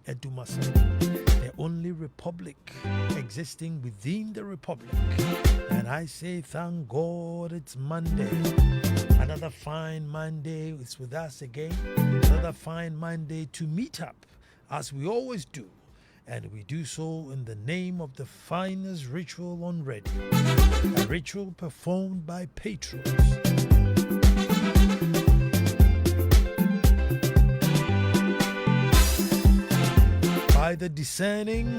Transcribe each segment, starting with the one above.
Edumasa, the only republic existing within the republic. And I say, thank God it's Monday. Another fine Monday is with us again. Another fine Monday to meet up, as we always do. And we do so in the name of the finest ritual on radio, a ritual performed by patrons. By the discerning,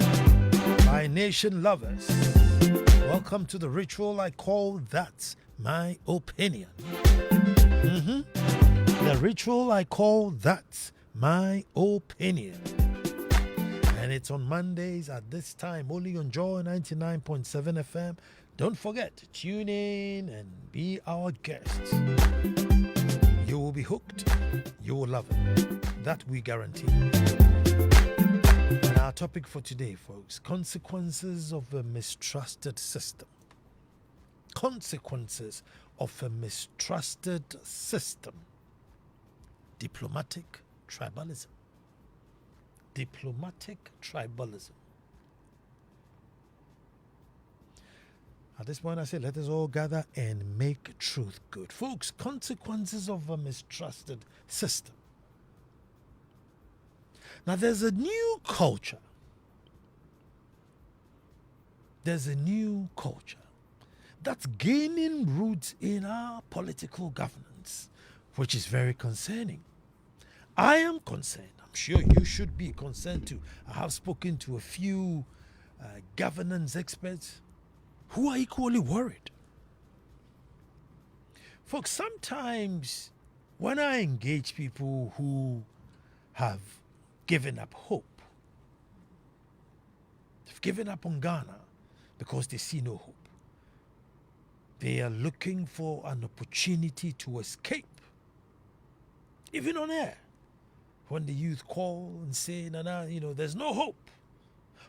by nation lovers. Welcome to the ritual I call That's My Opinion. The ritual I call That's My Opinion. And it's on Mondays at this time, only on Joy 99.7 FM. Don't forget, tune in and be our guest. You will be hooked. You will love it. That we guarantee. And our topic for today, folks, consequences of a mistrusted system. Consequences of a mistrusted system. Diplomatic tribalism. Diplomatic tribalism. At this point, I say, let us all gather and make truth good. Folks, consequences of a mistrusted system. Now, there's a new culture. There's a new culture that's gaining roots in our political governance, which is very concerning. I am concerned. I'm sure you should be concerned too. I have spoken to a few governance experts who are equally worried. Folks, sometimes when I engage people who have given up hope, they've given up on Ghana because they see no hope. They are looking for an opportunity to escape, even on air. When the youth call and say, Nana, there's no hope.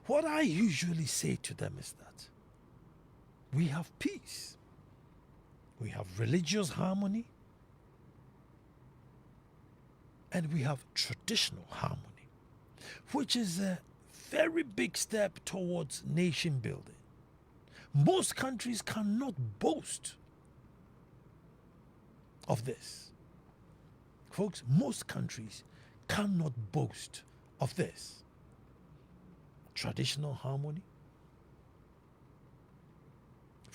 What I usually say to them is that we have peace. We have religious harmony. And we have traditional harmony, which is a very big step towards nation building. Most countries cannot boast of this. Folks, most countries cannot boast of this. Traditional harmony,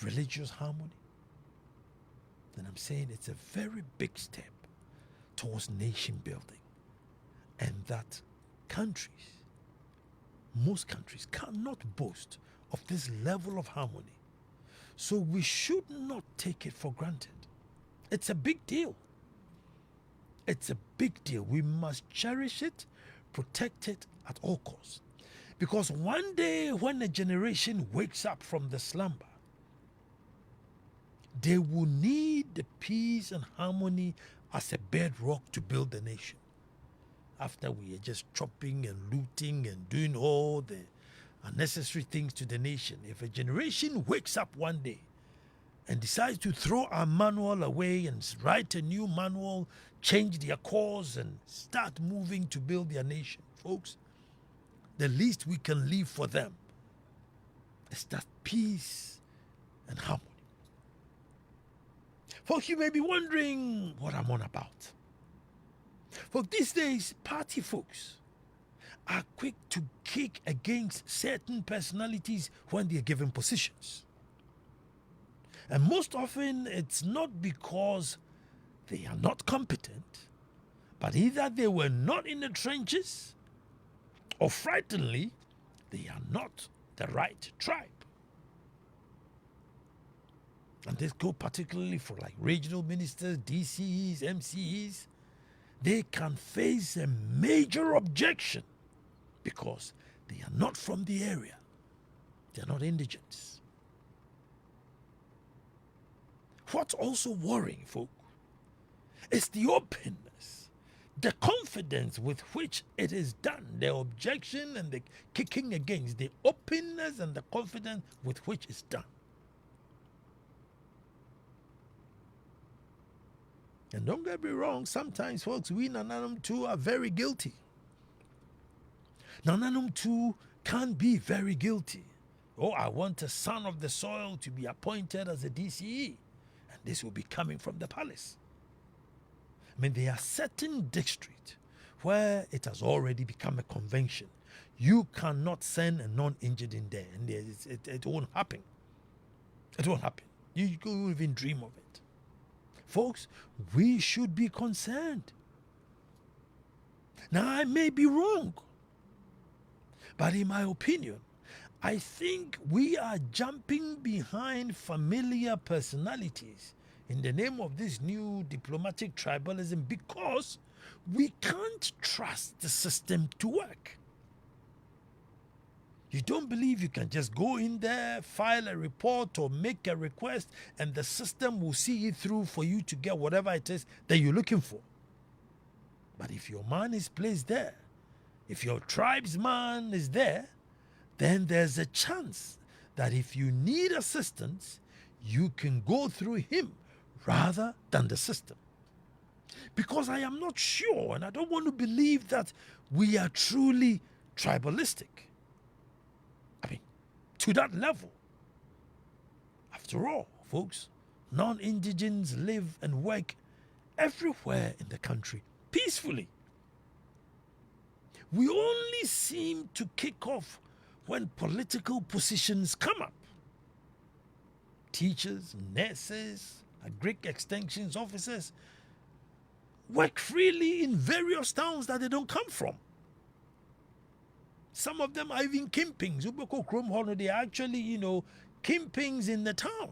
religious harmony. Then I'm saying it's a very big step towards nation building. And that countries, most countries, cannot boast of this level of harmony. So we should not take it for granted. It's a big deal. It's a big deal. We must cherish it, protect it at all costs. Because one day when a generation wakes up from the slumber, they will need the peace and harmony as a bedrock to build the nation. After we are just chopping and looting and doing all the unnecessary things to the nation, if a generation wakes up one day and decides to throw our manual away and write a new manual, change their course and start moving to build their nation, folks, the least we can leave for them is that peace and harmony. Folks, you may be wondering what I'm on about. Folks, these days, party folks are quick to kick against certain personalities when they are given positions. And most often, it's not because they are not competent, but either they were not in the trenches, or frighteningly, they are not the right tribe. And this go particularly for like regional ministers, DCEs, MCEs. They can face a major objection because they are not from the area. They are not indigents. What's also worrying, folks, is the openness, the confidence with which it is done, the objection and the kicking against, the openness and the confidence with which it's done. And don't get me wrong, sometimes, folks, we Nana too are very guilty. Nananum too can be very guilty. Oh, I want a son of the soil to be appointed as a DCE, and this will be coming from the palace. I mean, there are certain districts where it has already become a convention. You cannot send a non-injured in there, and it won't happen. It won't happen. You won't even dream of it. Folks, we should be concerned. Now, I may be wrong, but in my opinion, I think we are jumping behind familiar personalities in the name of this new diplomatic tribalism because we can't trust the system to work. You don't believe you can just go in there, file a report or make a request, and the system will see it through for you to get whatever it is that you're looking for. But if your man is placed there, if your tribesman is there, then there's a chance that if you need assistance, you can go through him rather than the system. Because I am not sure, and I don't want to believe that we are truly tribalistic. I mean, to that level. After all, folks, non-indigents live and work everywhere in the country peacefully. We only seem to kick off when political positions come up. Teachers, nurses, agric extensions officers work freely in various towns that they don't come from. Some of them are even kingpins. They are actually, kingpins in the town.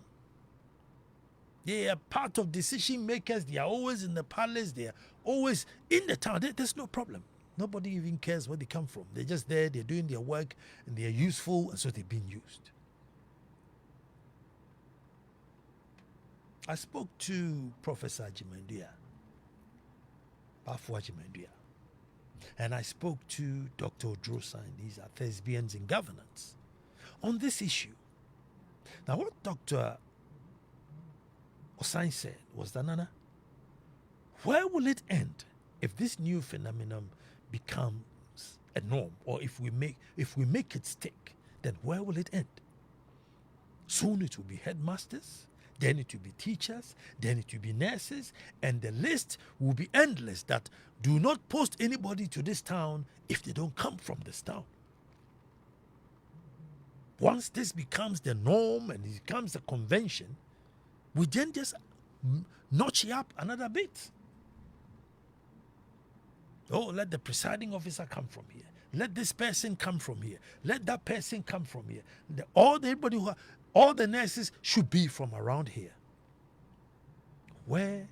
They are part of decision makers. They are always in the palace. They are always in the town. There's no problem. Nobody even cares where they come from. They're just there. They're doing their work and they're useful, and so they're being used. I spoke to Professor Jimendia, and I spoke to Dr. Odrosa, and these are thespians in governance, on this issue. Now, what Dr. Osai said was that, Nana, where will it end if this new phenomenon becomes a norm, or if we make it stick? Then where will it end? Soon it will be headmasters, then it will be teachers, then it will be nurses, and the list will be endless that do not post anybody to this town if they don't come from this town. Once this becomes the norm and it becomes a convention, we then just notch it up another bit. Oh, let the presiding officer come from here. Let this person come from here. Let that person come from here. All the nurses should be from around here. Where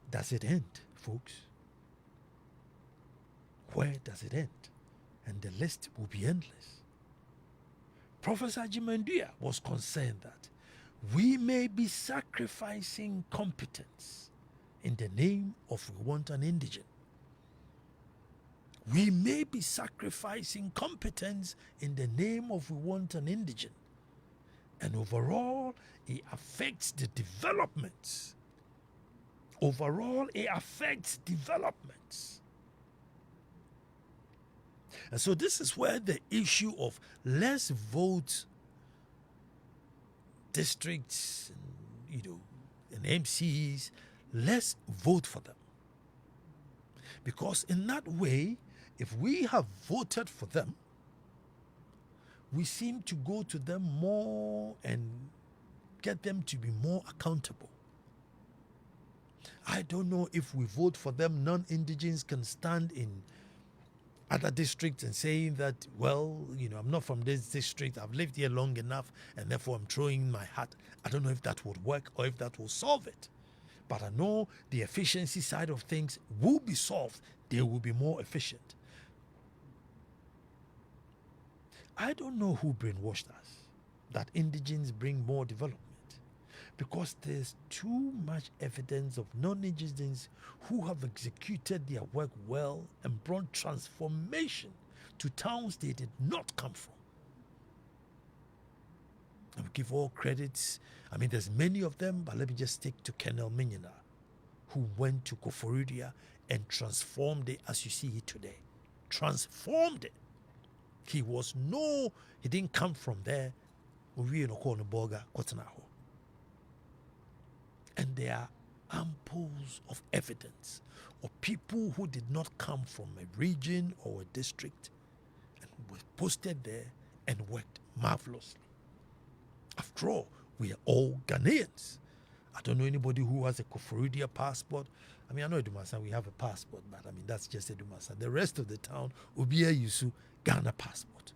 does it end, folks? Where does it end? And the list will be endless. Professor Jimendia was concerned that we may be sacrificing competence in the name of we want an indigent. We may be sacrificing competence in the name of we want an indigent. And overall, it affects the developments. Overall, it affects developments. And so this is where the issue of let's vote districts, and MCs, let's vote for them. Because in that way, if we have voted for them, we seem to go to them more and get them to be more accountable. I don't know if we vote for them, non-indigents can stand in other districts and saying that, well, I'm not from this district, I've lived here long enough, and therefore I'm throwing my hat. I don't know if that would work or if that will solve it. But I know the efficiency side of things will be solved. They will be more efficient. I don't know who brainwashed us that indigents bring more development, because there's too much evidence of non-indigents who have executed their work well and brought transformation to towns they did not come from. I will give all credits. I mean, there's many of them, but let me just stick to Colonel Minyana, who went to Koforidia and transformed it as you see it today. transformed it. He didn't come from there. And there are amples of evidence of people who did not come from a region or a district and were posted there and worked marvelously. After all, we are all Ghanaians. I don't know anybody who has a Koforidua passport. I mean, I know Edumasa, we have a passport, but I mean, that's just Edumasa. The rest of the town, Ubia Yusu, Ghana passport.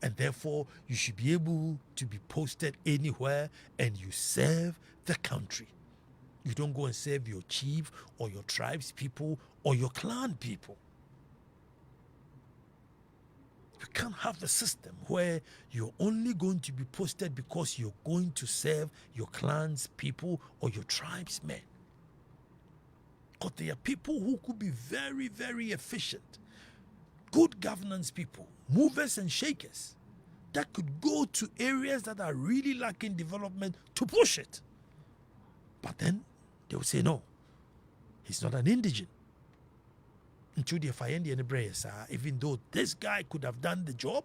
And therefore, you should be able to be posted anywhere and you serve the country. You don't go and serve your chief or your tribe's people or your clan people. You can't have a system where you're only going to be posted because you're going to serve your clan's people or your tribe's men. Because there are people who could be very, very efficient, good governance people, movers and shakers, that could go to areas that are really lacking development to push it. But then they will say, no, he's not an indigene. Even though this guy could have done the job,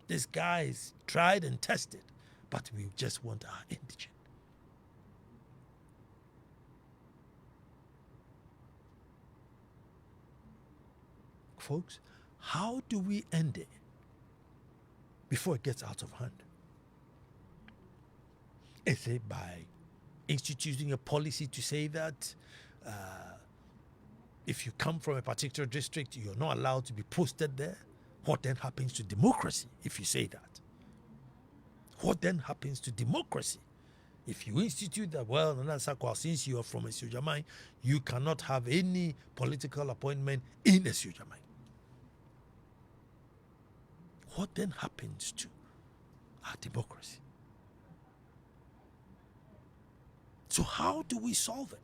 this guy is tried and tested, but we just want our indigene. Folks, how do we end it before it gets out of hand? Is it by instituting a policy to say that if you come from a particular district, you're not allowed to be posted there? What then happens to democracy if you say that? What then happens to democracy? If you institute that, well, Nana Ansah Kwao, since you are from Esiojamai, you cannot have any political appointment in Esiojamai. What then happens to our democracy? So how do we solve it?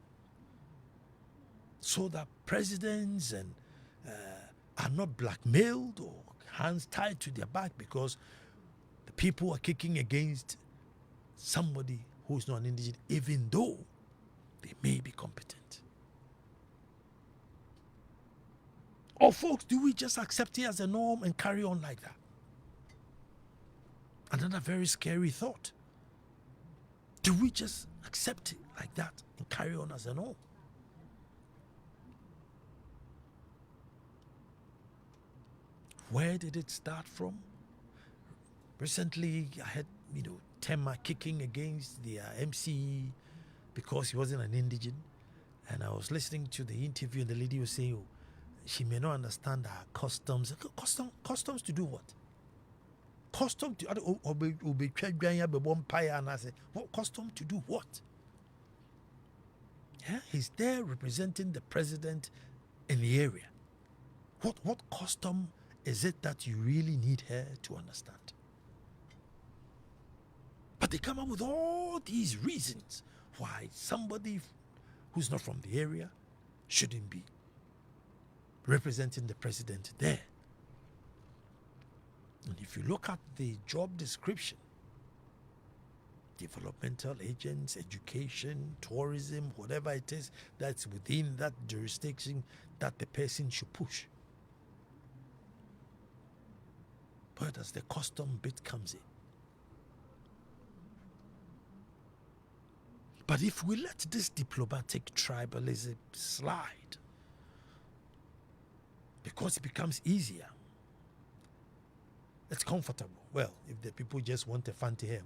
So that presidents are not blackmailed or hands tied to their back because the people are kicking against somebody who is not an indigene, even though they may be competent. Or folks, do we just accept it as a norm and carry on like that? Another very scary thought. Do we just accept it like that and carry on as a norm? Where did it start from? Recently, I had, Tema kicking against the MC because he wasn't an indigene. And I was listening to the interview and the lady was saying, oh, she may not understand our customs. Customs to do what? Custom to and I said, what custom to do what? Yeah, he's there representing the president in the area. What custom is it that you really need her to understand? But they come up with all these reasons why somebody who's not from the area shouldn't be representing the president there. And if you look at the job description, developmental agents, education, tourism, whatever it is that's within that jurisdiction that the person should push. But as the custom bit comes in. But if we let this diplomatic tribalism slide, because it becomes easier, it's comfortable. Well, if the people just want a fanti here,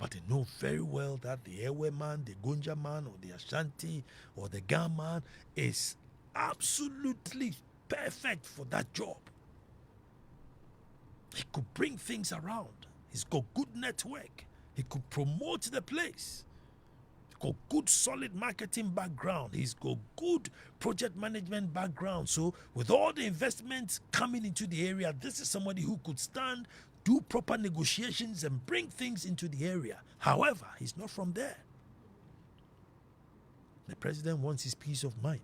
but they know very well that the Ewe man, the Gunja man, or the Ashanti, or the Ga man is absolutely perfect for that job. He could bring things around. He's got good network. He could promote the place. He's got good solid marketing background. He's got good project management background. So with all the investments coming into the area, this is somebody who could stand, do proper negotiations and bring things into the area. However, he's not from there. The president wants his peace of mind.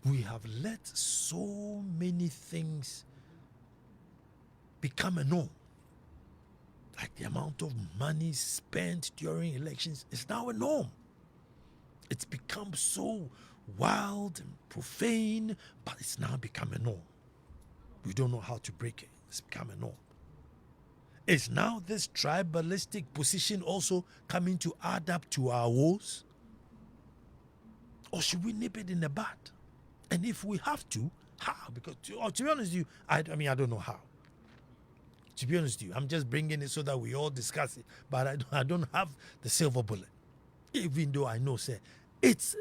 We have let so many things become a norm Like the amount of money spent during elections is now a norm. It's become so wild and profane, but it's now become a norm. We don't know how to break it. It's become a norm. Is now this tribalistic position also coming to add up to our woes? Or should we nip it in the bud? And if we have to, how? Because to be honest with you, I don't know how. To be honest with you, I'm just bringing it so that we all discuss it. But I don't have the silver bullet. Even though I know, say, it's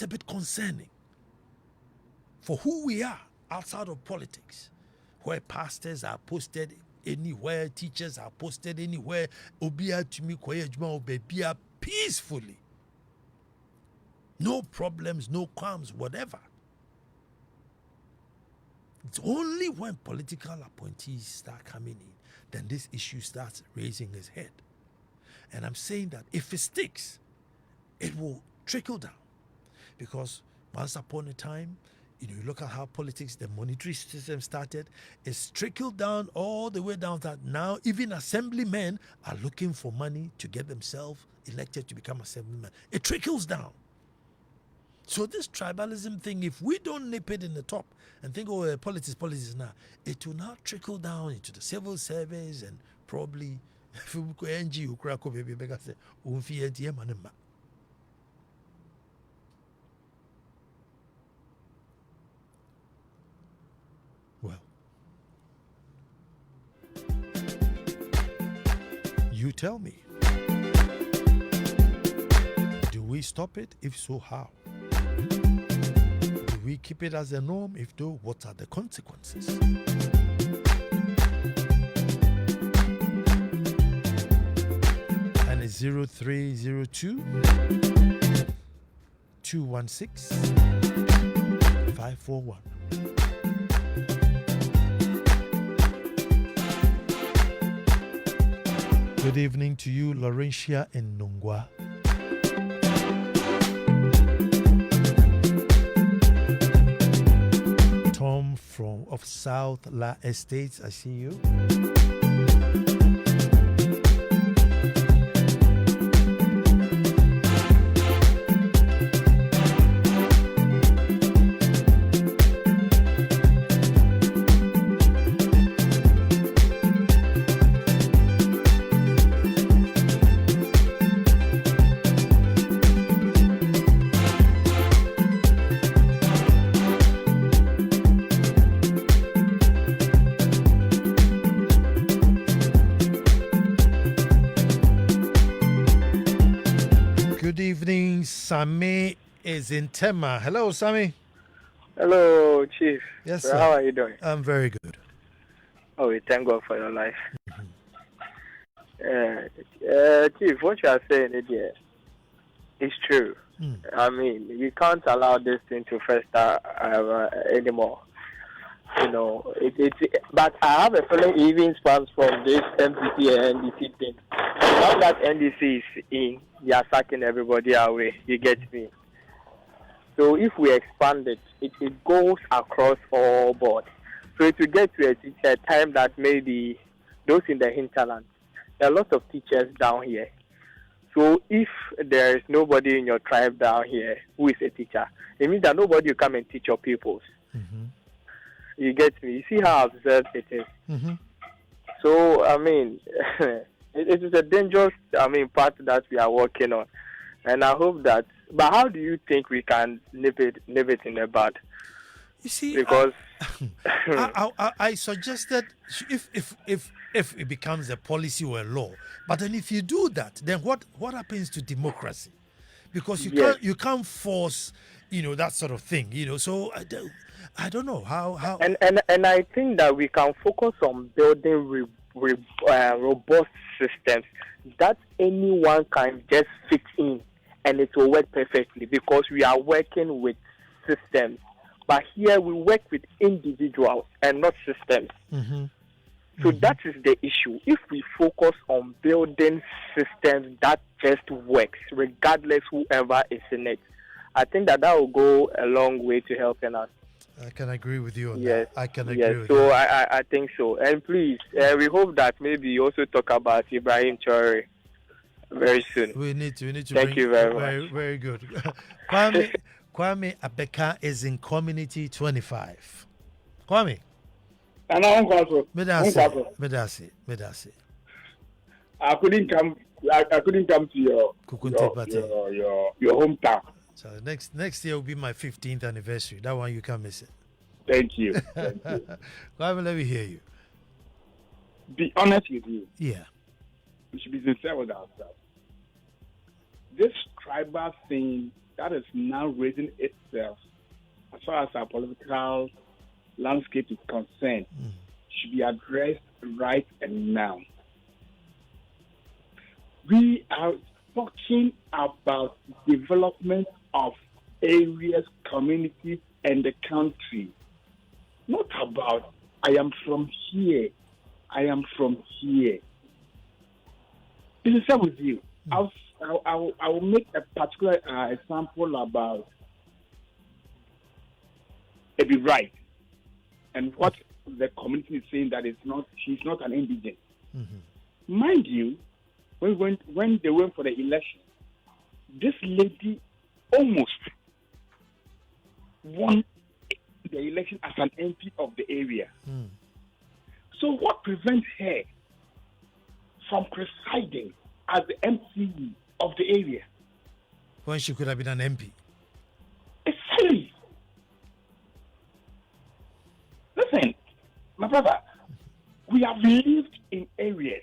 a bit concerning for who we are outside of politics, where pastors are posted anywhere, teachers are posted anywhere, obia to me obia peacefully. No problems, no qualms, whatever. It's only when political appointees start coming in, then this issue starts raising its head. And I'm saying that if it sticks, it will trickle down. Because once upon a time, you look at how politics, the monetary system started, it's trickled down all the way down that now even assemblymen are looking for money to get themselves elected to become assemblymen. It trickles down. So this tribalism thing, if we don't nip it in the top and think, oh, politics now, it will now trickle down into the civil service and probably well, you tell me. Do we stop it? If so, how? Do we keep it as a norm? If so, what are the consequences? And it's 0302 216 541. Good evening to you, Laurentia in Nungwa. Tom of South La Estates, I see you. Sami is in Tema. Hello, Sami. Hello, Chief. Yes, sir. How are you doing? I'm very good. Oh, we thank God for your life. Chief, what you are saying is true. I mean, we can't allow this thing to fester anymore. But I have a feeling it even spans from this MPC and NDC thing. Now that NDC is in, they are sucking everybody away. You get me? So if we expand it, it goes across all board. So it will get to a time that maybe those in the hinterland, there are lots of teachers down here. So if there is nobody in your tribe down here who is a teacher, it means that nobody will come and teach your pupils. Mm-hmm. You get me? You see how absurd it is? Mm-hmm. So, I mean, it is a dangerous, part that we are working on. And I hope that, but how do you think we can nip it in the bud? You see, because I suggested if it becomes a policy or a law, but then if you do that, then what happens to democracy? Because you can't force, that sort of thing, So I don't know how. And I think that we can focus on building robust systems that anyone can just fit in and it will work perfectly because we are working with systems. But here we work with individuals and not systems. Mm-hmm. So that is the issue. If we focus on building systems that just works, regardless whoever is in it, I think that will go a long way to helping us. I can agree with you on Yes, that. I can agree yes. with So you. I think so. And please, we hope that maybe you also talk about Ibrahim Traore very soon. We need to Thank bring you very much. very good. Kwame Abeka is in community 25. Kwame, And I Medase. I couldn't come. I couldn't come to Kukunte party. your hometown. So next year will be my 15th anniversary. That one you can't miss it. Thank you. Thank you. Kwame, let me hear you. Be honest with you. Yeah. We should be sincere with ourselves. This tribal thing that is now raising itself, as far as our political landscape is concerned, should be addressed right and now. We are talking about development of areas, communities, and the country. Not about, I am from here. I am from here. This is with you. I will make a particular example about Ebi Wright and what the community is saying that she's not an indigent. Mm-hmm. Mind you, when they went for the election, this lady almost won the election as an MP of the area. Mm. So what prevents her from presiding as the MCE of the area? When she could have been an MP. It's silly. Listen, my brother, we have lived in areas.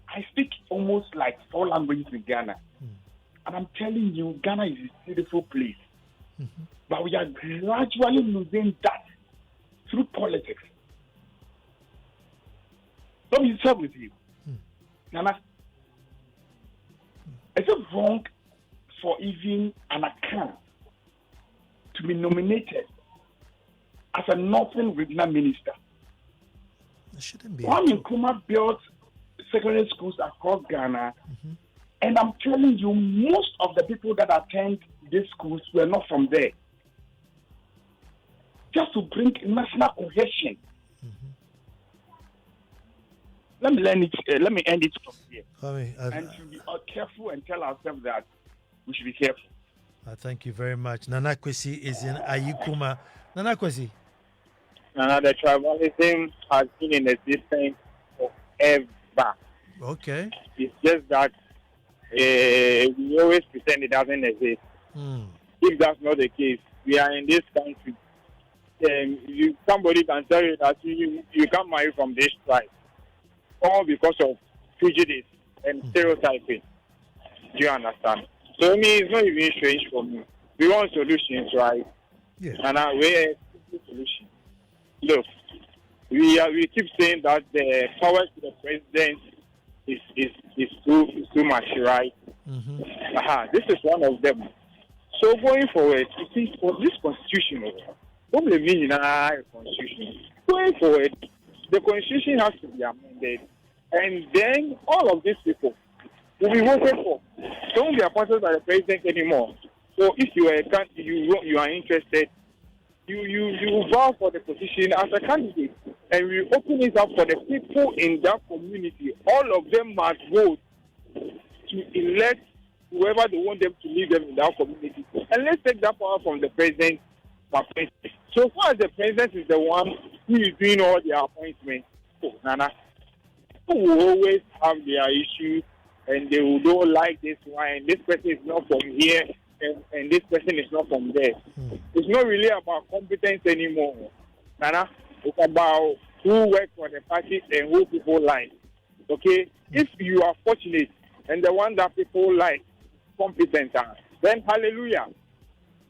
I speak almost like 4 languages in Ghana. And I'm telling you, Ghana is a beautiful place. Mm-hmm. But we are gradually losing that through politics. Let me start with you. Nana, is it wrong for even an account to be nominated as a Northern Regional Minister? It shouldn't be. Kwame Nkrumah built secondary schools across Ghana, and I'm telling you, most of the people that attend these schools were not from there. Just to bring national cohesion. Let me end it from here. And to be careful and tell ourselves that we should be careful. Thank you very much. Nana Kwesi is in Ayikuma. Nana Kwesi. The tribalism has been in existence forever. Okay. It's just that we always pretend it doesn't exist. If that's not the case, we are in this country. Somebody can tell you that you can't marry from this tribe, all because of prejudice and stereotyping. Do you understand? So me, it's not even strange for me. We want solutions, right? Yeah. And we're a solution. Look, we keep saying that the power to the president is too much, right? This is one of them. So going forward, you see, for this constitution, what will mean in our constitution? Going forward, the constitution has to be amended, and then all of these people will be voted for. Don't be appointed by the president anymore. So if you are interested, you vow for the position as a candidate, and we open it up for the people in that community. All of them must vote to elect whoever they want them to lead them in that community. And let's take that power from the president. So far as the president is the one who is doing all the appointments, Nana, people will always have their issues, and they will don't like this one, and this person is not from here, and this person is not from there. It's not really about competence anymore, Nana. It's about who works for the party and who people like. Okay? If you are fortunate and the one that people like competent, then hallelujah.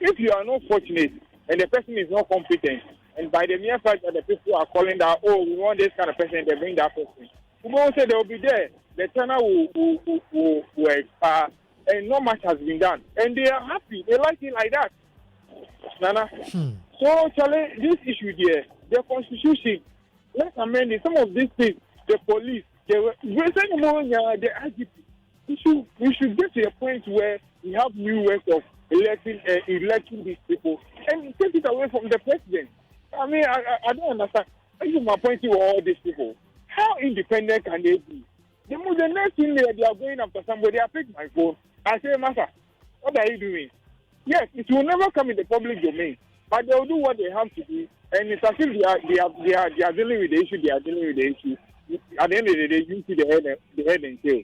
If you are not fortunate and the person is not competent, and by the mere fact that the people are calling that, oh, we want this kind of person, they bring that person, we won't say they will be there. The channel will expire, and not much has been done. And they are happy. They like it like that. Nana. So, Charlie, this issue here, the constitution, let's amend it. Some of these things, the police, the IGP, we should get to a point where we have new ways of electing these people and take it away from the president. I mean, I don't understand. If I'm appointing all these people, how independent can they be? The next thing they are going after somebody, I pick my phone. I say, Master, what are you doing? Yes, it will never come in the public domain, but they will do what they have to do. And it's as if they are dealing with the issue. They are dealing with the issue. At the end of the day, you see the head and tail.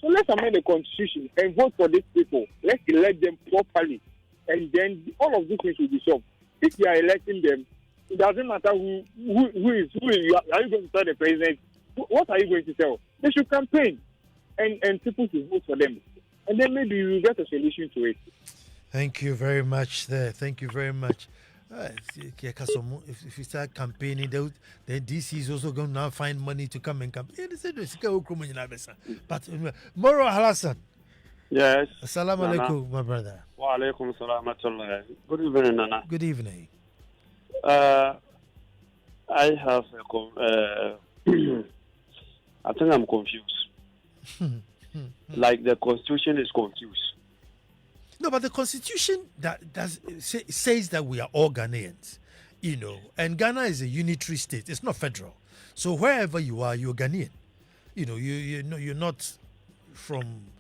So let's amend the constitution and vote for these people. Let's elect them properly, and then all of these things will be solved. If you are electing them, it doesn't matter who is. Are you going to tell the president? What are you going to tell? They should campaign, and people should vote for them, and then maybe you will get a solution to it. Thank you very much. Thank you very much. If you start campaigning, then DC is also going to now find money to come and campaign. But Moro Hassan. Yes. Assalamu alaikum, my brother. Wa alaikum salam. Good evening, Nana. Good evening. I have I think I'm confused. Like the constitution is confused. No, but the constitution says that we are all Ghanaians, and Ghana is a unitary state. It's not federal. So wherever you are, you're Ghanaian. You're not from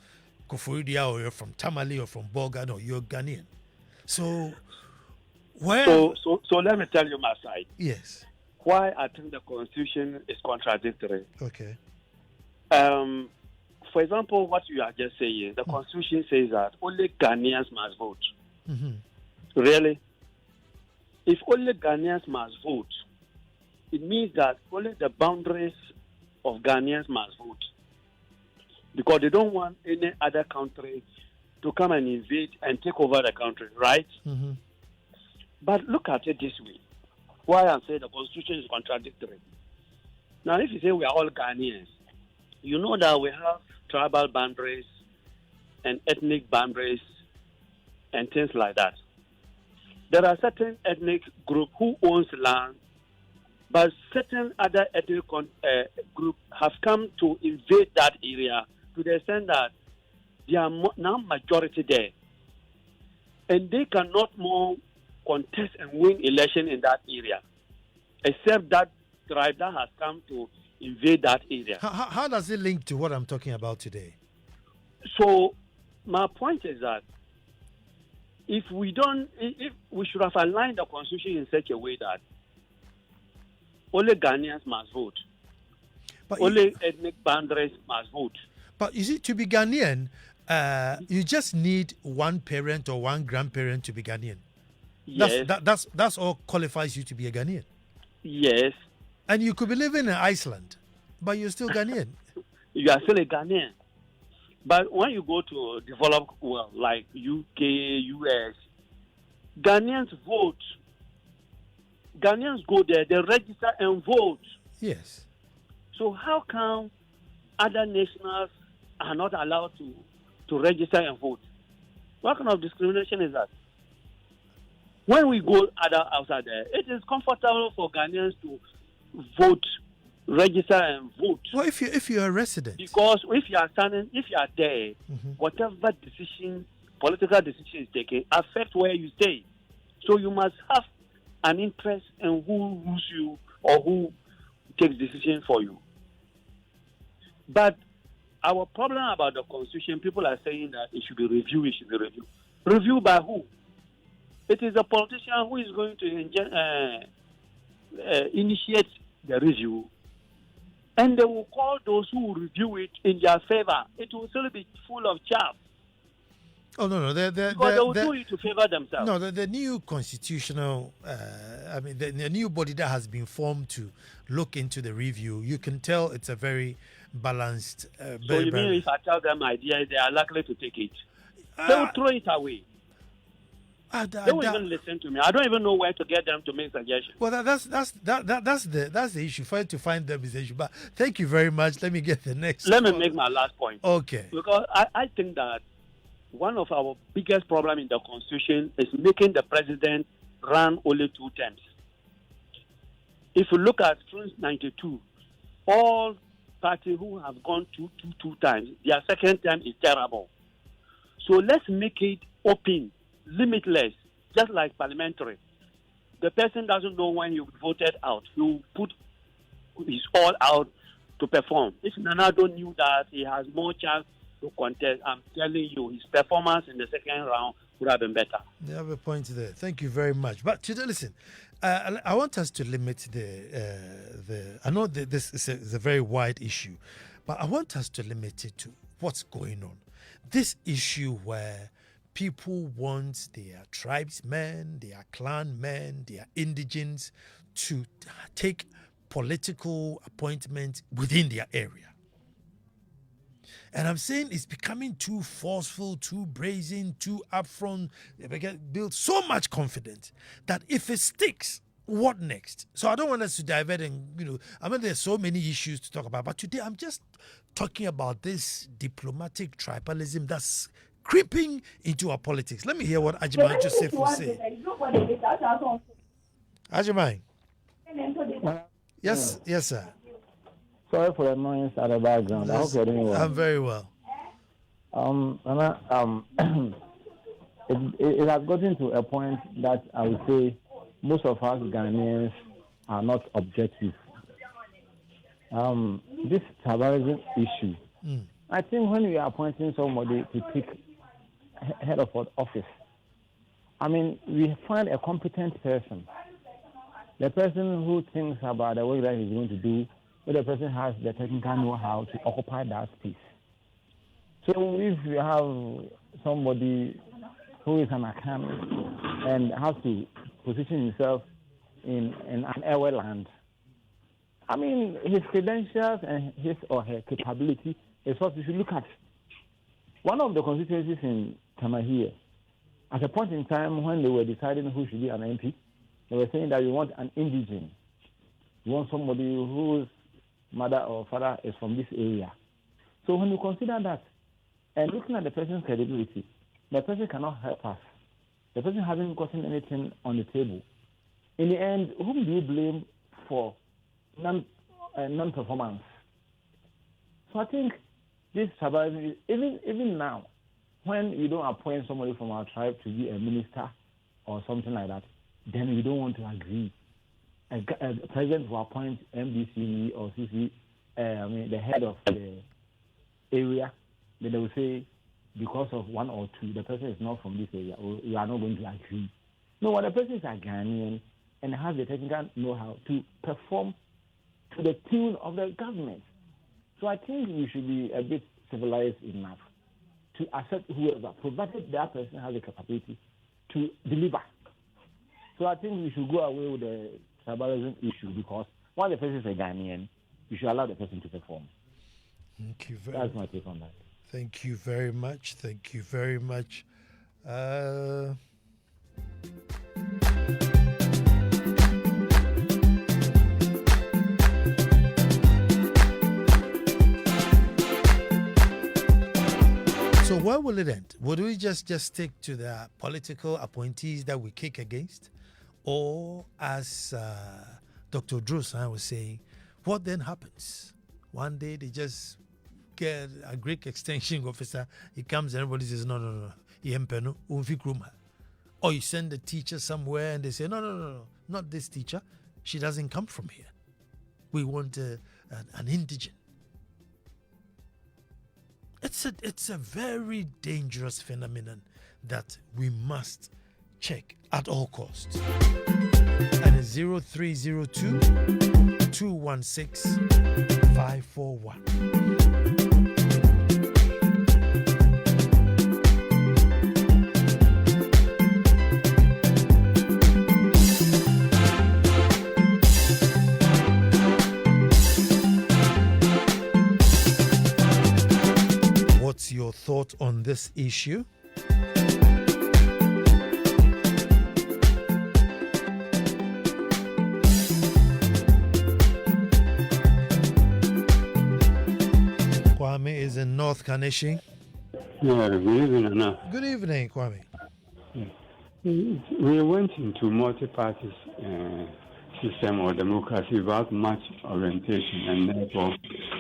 Koforidua or you're from Tamale or from Bolga. No, you're Ghanaian. So So let me tell you my side. Yes. Why I think the constitution is contradictory. Okay. For example, what you are just saying, the constitution says that only Ghanaians must vote. Mm-hmm. Really? If only Ghanaians must vote, it means that only the boundaries of Ghanaians must vote. Because they don't want any other country to come and invade and take over the country, right? Mm-hmm. But look at it this way. Why I say the constitution is contradictory. Now, if you say we are all Ghanaians, you know that we have tribal boundaries and ethnic boundaries and things like that. There are certain ethnic groups who owns land, but certain other ethnic groups have come to invade that area to the extent that they are now majority there. And they cannot more contest and win election in that area, except that tribe that has come to invade that area. How does it link to what I'm talking about today? So my point is that if we should have aligned the constitution in such a way that only Ghanaians must vote, but only ethnic boundaries must vote. But you see, to be Ghanaian, you just need one parent or one grandparent to be Ghanaian. Yes. That's all qualifies you to be a Ghanaian. Yes. And you could be living in Iceland, but you're still Ghanaian. You are still a Ghanaian. But when you go to developed world like UK, US, Ghanaians vote. Ghanaians go there, they register and vote. Yes. So how come other nationals are not allowed to register and vote? What kind of discrimination is that? When we go outside there, it is comfortable for Ghanaians to vote, register and vote. Well, if you're a resident. Because if you are there, Mm-hmm. whatever political decision is taken, affects where you stay. So you must have an interest in who rules you or who takes decision for you. But our problem about the constitution, people are saying that it should be reviewed. Reviewed by who? It is a politician who is going to initiate the review, and they will call those who will review it in their favor. It will still be full of chaff. Oh, no. Because they will do it to favor themselves. No, the new constitutional, the new body that has been formed to look into the review, you can tell it's a very balanced. So you mean if I tell them ideas, they are likely to take it? They will throw it away. They won't even listen to me. I don't even know where to get them to make suggestions. Well, that's the issue. For you to find them is the issue. But thank you very much. Let me get the next. Let me make my last point. Okay. Because I think that one of our biggest problems in the Constitution is making the president run only 2 terms. If you look at 1992, all parties who have gone two times, their second term is terrible. So let's make it open. limitless, just like parliamentary. The person doesn't know when he voted out. He will put his all out to perform. If Nana don't knew that, he has more chance to contest. I'm telling you, his performance in the second round would have been better. You have a point there. Thank you very much. But today, listen, I want us to limit the. I know that this is a very wide issue, but I want us to limit it to what's going on. This issue where people want their tribesmen, their clanmen, their indigents to take political appointments within their area. And I'm saying it's becoming too forceful, too brazen, too upfront. They build so much confidence that if it sticks, what next? So I don't want us to divert and, I mean, there's so many issues to talk about. But today I'm just talking about this diplomatic tribalism that's creeping into our politics. Let me hear what Ajimai Joseph will say. Ajimai. Yes, sir. Sorry for the noise at the background. Yes, I hope you're doing well. I'm very well. It has gotten to a point that I would say most of us Ghanaians are not objective. This tribalism issue, I think when we are appointing somebody to take head of office, I mean, we find a competent person. The person who thinks about the work that he's going to do, but the person has the technical know-how to occupy that space. So if you have somebody who is an accountant and has to position himself in an airway land, I mean, his credentials and his or her capability is what you should look at. One of the constituencies in Tamahia, at a point in time when they were deciding who should be an MP, they were saying that you want an indigent. You want somebody whose mother or father is from this area. So when you consider that, and looking at the person's credibility, the person cannot help us. The person hasn't gotten anything on the table. In the end, whom do you blame for non-performance? So I think this tribalism, even now, when you don't appoint somebody from our tribe to be a minister or something like that, then we don't want to agree. A president will appoint MDC or CC, the head of the area, then they will say, because of one or two, the person is not from this area, or you are not going to agree. No, when the person is a Ghanaian and has the technical know-how to perform to the tune of the government. So I think we should be a bit civilized enough to accept whoever, provided that person has the capability to deliver. So I think we should go away with the tribalism issue, because once the person is a Ghanaian, you should allow the person to perform. Thank you very That's my take on that. Thank you very much. Thank you very much. So where will it end? Would we just stick to the political appointees that we kick against? Or as Dr. Drosan was saying, what then happens? One day they just get a Greek extension officer, he comes and everybody says, no. Or you send the teacher somewhere and they say, no, not this teacher. She doesn't come from here. We want an indigent. It's a very dangerous phenomenon that we must check at all costs. And it's 0302 216 541. What's your thought on this issue? Kwame is in North Kaneshie. Yeah, good evening, Nana. Good evening, Kwame. We went into multi-party system or democracy without much orientation, and therefore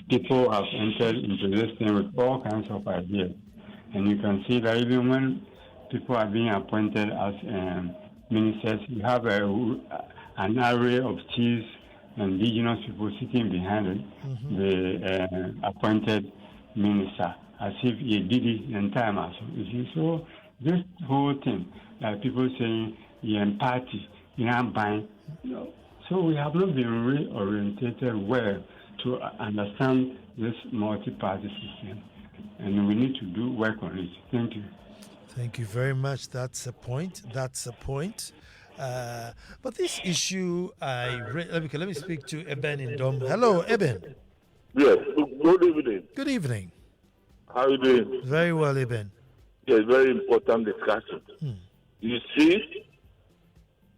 people have entered into this thing with all kinds of ideas. And you can see that even when people are being appointed as ministers. You have an array of chiefs and indigenous people sitting behind the appointed minister, as if he did it in time. You see, so this whole thing, people saying party, buying, so we have not been reorientated well to understand this multi-party system, and we need to do work on it. Thank you. Thank you very much. That's a point. But this issue, let me speak to Eben in Dom. Hello, Eben. Yes. Good evening. Good evening. How are you doing? Very well, Eben. Yes, very important discussion. You see,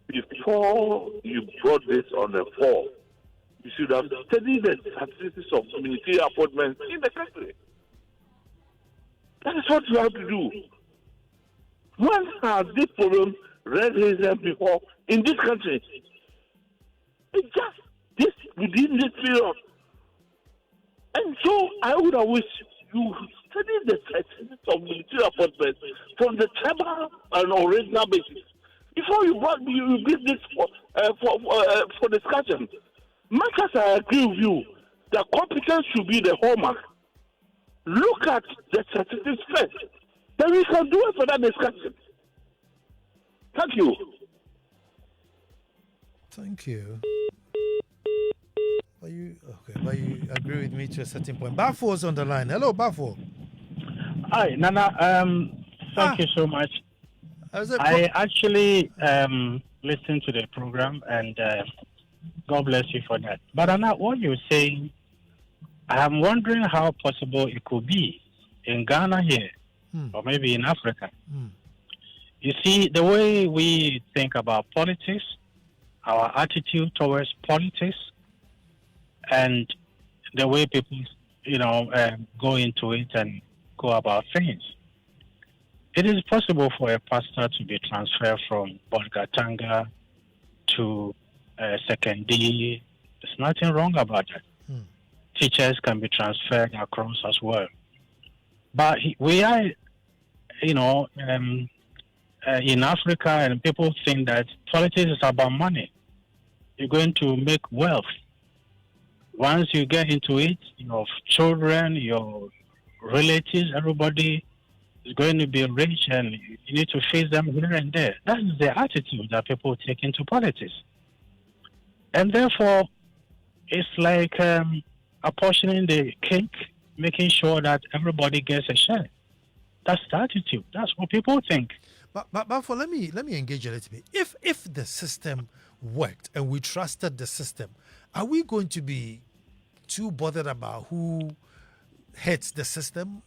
before you brought this on the floor, you should have studied the statistics of community appointments in the country. That is what you have to do. When has this problem raised before in this country? It's just this within this period. And so I would have wished you study the statistics of military appointments from the tribal and original basis before you bring this for discussion. Much as I agree with you, the competence should be the hallmark. Look at the statistics first. Then we can do it for that discussion. Thank you. Thank you. But you agree with me to a certain point. Bafo's on the line. Hello, Bafo. Hi, Nana. Thank you so much. I actually listened to the program, and God bless you for that. But Nana, what you're saying, I'm wondering how possible it could be in Ghana here, or maybe in Africa. You see, the way we think about politics, our attitude towards politics, and the way people, go into it and go about things. It is possible for a pastor to be transferred from Bolgatanga to Second D. There's nothing wrong about that. Teachers can be transferred across as well. But we are, in Africa, and people think that politics is about money. You're going to make wealth. Once you get into it, your children, your relatives, everybody is going to be rich, and you need to face them here and there. That is the attitude that people take into politics. And therefore, it's like apportioning the cake, making sure that everybody gets a share. That's the attitude. That's what people think. But for let me engage a little bit. If the system worked and we trusted the system, are we going to be too bothered about who hates the system?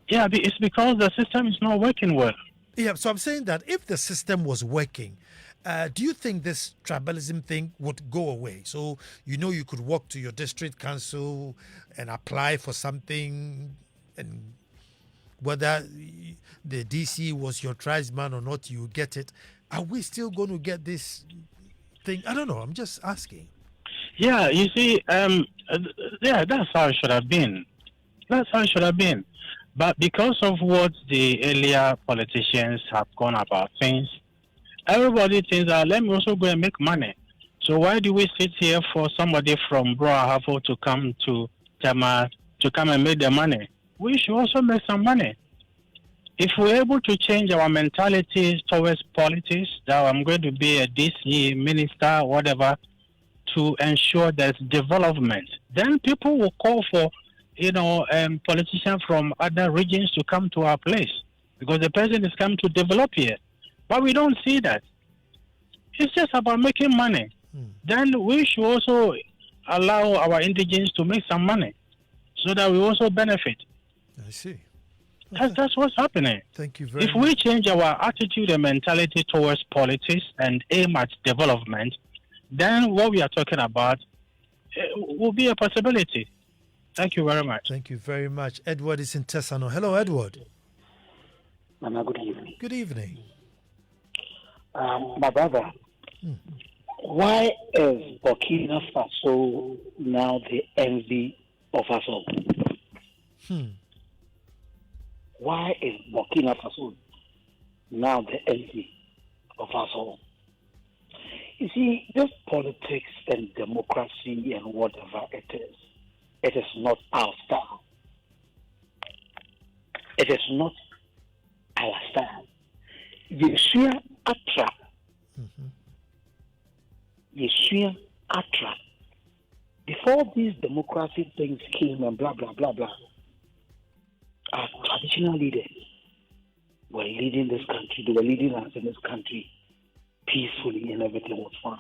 Yeah, it's because the system is not working well. Yeah, so I'm saying that if the system was working, do you think this tribalism thing would go away? So, you could walk to your district council and apply for something, and whether the DC was your tribesman or not, you get it. Are we still going to get this thing? I don't know. I'm just asking. Yeah, you see, that's how it should have been. But because of what the earlier politicians have gone about things, everybody thinks that let me also go and make money. So why do we sit here for somebody from Broahafo to come to Tama to come and make the money? We should also make some money. If we're able to change our mentalities towards politics, that I'm going to be a DC minister, whatever, to ensure there's development, then people will call for, politicians from other regions to come to our place because the president is coming to develop here. But we don't see that. It's just about making money. Then we should also allow our indigenes to make some money so that we also benefit. I see. That's what's happening. Thank you very much. If we change our attitude and mentality towards politics and aim at development, then what we are talking about will be a possibility. Thank you very much. Thank you very much. Edward is in Tessano. Hello, Edward. Mama, good evening. Good evening. My brother, why is Burkina Faso now the envy of us all? Why is Burkina Faso now the envy of us all. You see, this politics and democracy and whatever it is not our style. It is not our style. Yeshua Atra. Yeshua Atra. Before these democracy things came and blah, blah, blah, blah, our traditional leaders were leading this country. They were leading us in this country peacefully and everything was fine.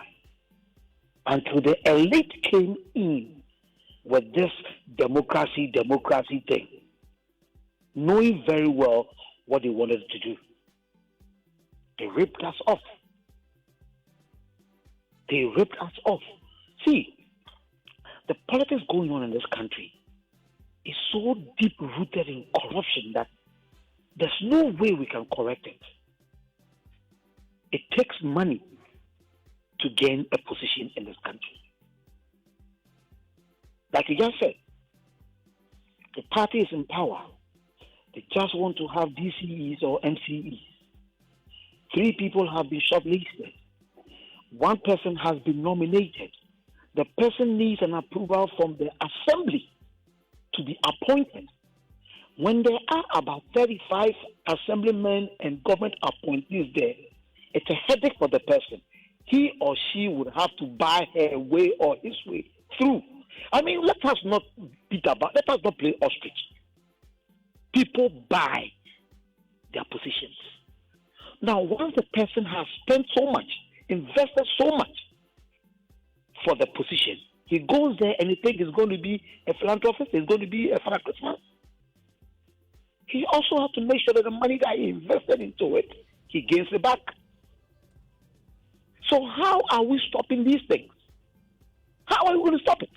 Until the elite came in with this democracy thing, knowing very well what they wanted to do. They ripped us off. See, the politics going on in this country is so deep-rooted in corruption that there's no way we can correct it. It takes money to gain a position in this country. Like you just said, the party is in power. They just want to have DCEs or MCEs. 3 people have been shortlisted. 1 person has been nominated. The person needs an approval from the assembly to be appointed. When there are about 35 assemblymen and government appointees there, it's a headache for the person. He or she would have to buy her way or his way through. I mean, let us not play ostrich. People buy their positions. Now, once the person has spent so much, invested so much for the position, he goes there and he thinks he's going to be a philanthropist, he's going to be a Father Christmas. He also has to make sure that the money that he invested into it, he gains it back. So how are we stopping these things? How are we going to stop it?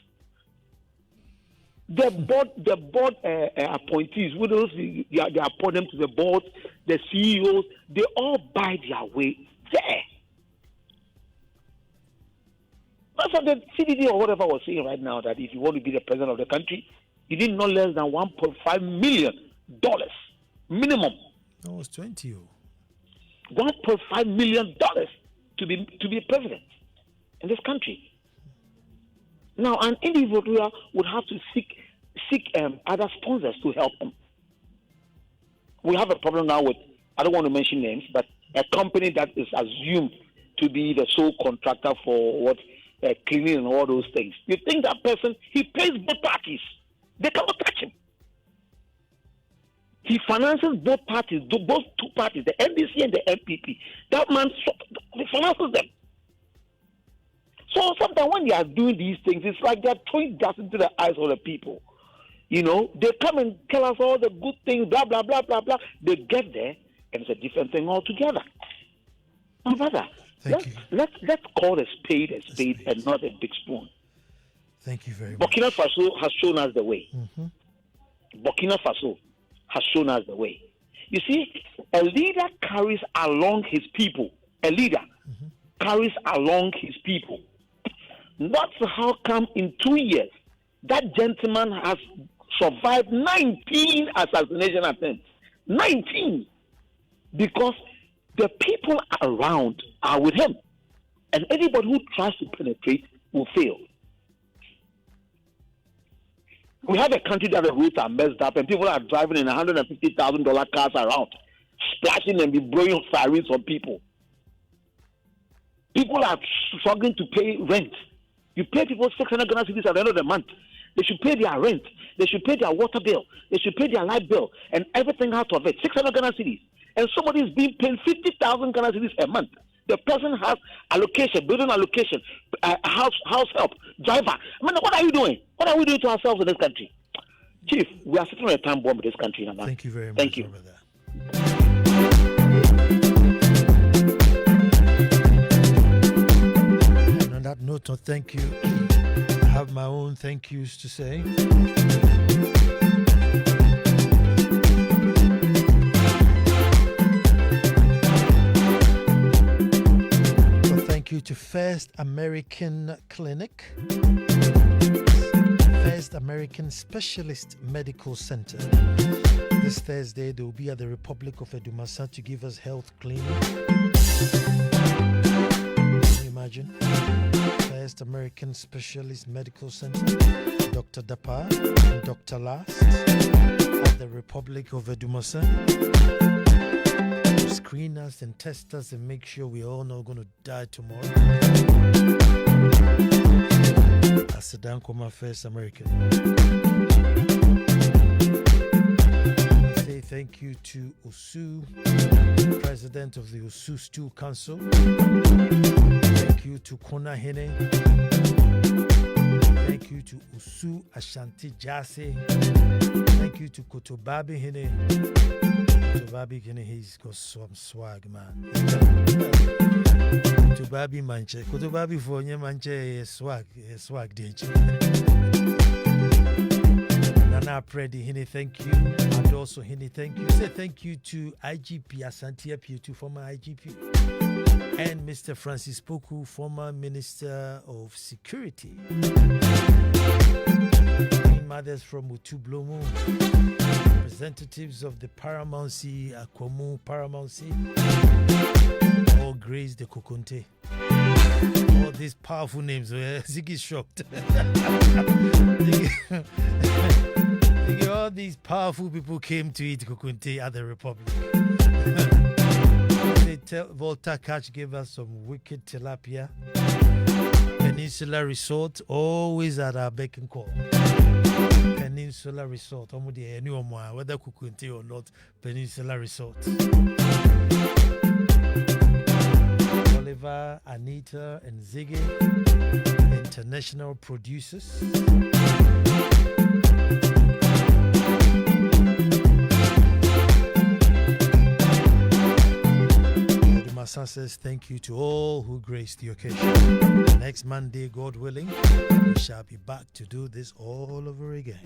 The board appointees, with those they appoint them to the board, the CEOs, they all buy their way there. That's what the CDD or whatever was saying right now, that if you want to be the president of the country, you need not less than $1.5 million minimum. No, it was 20. $1.5 million to be president in this country. Now, an individual would have to seek other sponsors to help him. We have a problem now with, I don't want to mention names, but a company that is assumed to be the sole contractor for cleaning and all those things. You think that person, he pays both parties. They cannot touch him. He finances both parties, both 2 parties, the NDC and the MPP. That man, he finances them. So sometimes when they are doing these things, it's like they're throwing dust into the eyes of the people. You know, they come and tell us all the good things, blah, blah, blah, blah, blah. They get there, and it's a different thing altogether. My brother, let's call a spade and not a big spoon. Thank you very much. Burkina Faso has shown us the way. Mm-hmm. Burkina Faso has shown us the way. You see, a leader carries along his people. A leader carries along his people. That's how come in 2 years, that gentleman has survived 19 assassination attempts. 19! Because the people around are with him. And anybody who tries to penetrate will fail. We have a country that the roads are messed up and people are driving in $150,000 cars around, splashing and be blowing sirens on people. People are struggling to pay rent. You pay people 600 Ghana cedis at the end of the month. They should pay their rent. They should pay their water bill. They should pay their light bill and everything out of it. 600 Ghana cedis. And somebody is being paid 50,000 Ghana cedis a month. The person has allocation, building allocation, house help, driver. I mean, what are you doing? What are we doing to ourselves in this country? Chief, we are sitting on a time bomb in this country. Nana. Thank you very much. Thank you. And on that note, thank you. I have my own thank yous to say. Thank you to First American Clinic. First American Specialist Medical Center. This Thursday, they will be at the Republic of Edumasa to give us health cleaning. Can you imagine? First American Specialist Medical Center, Dr. Dapa and Dr. Last at the Republic of Edumasa. Screen us and test us and make sure we're all not going to die tomorrow. Asadan Koma First American. Say thank you to Usu, President of the Usu Stew Council. Thank you to Kona Hene. Thank you to Usu Ashanti Jase. Thank you to Kotobabi Hene. Kotobabi Hene, he's got some swag, man. Kotobabi Manche. Kotobabi for nye Manche swag DJ. Nana Predi Hene, thank you. And also Hene, thank you. Say thank you to IGP Asante Apietu, former IGP. And Mr. Francis Poku, former Minister of Security. Mothers from Utublomo, representatives of the Paramountcy, Akwamu Paramountcy, all grace the Kokonte. All these powerful names, Ziggy's shocked. All these powerful people came to eat Kokonte at the Republic. Volta Catch gave us some wicked tilapia. Peninsula Resort, always at our beck and call. Peninsula Resort, whether Kukunti or not, Peninsula Resort. Oliver, Anita, and Ziggy, international producers. Masa says thank you to all who graced the occasion. Next Monday, God willing, we shall be back to do this all over again.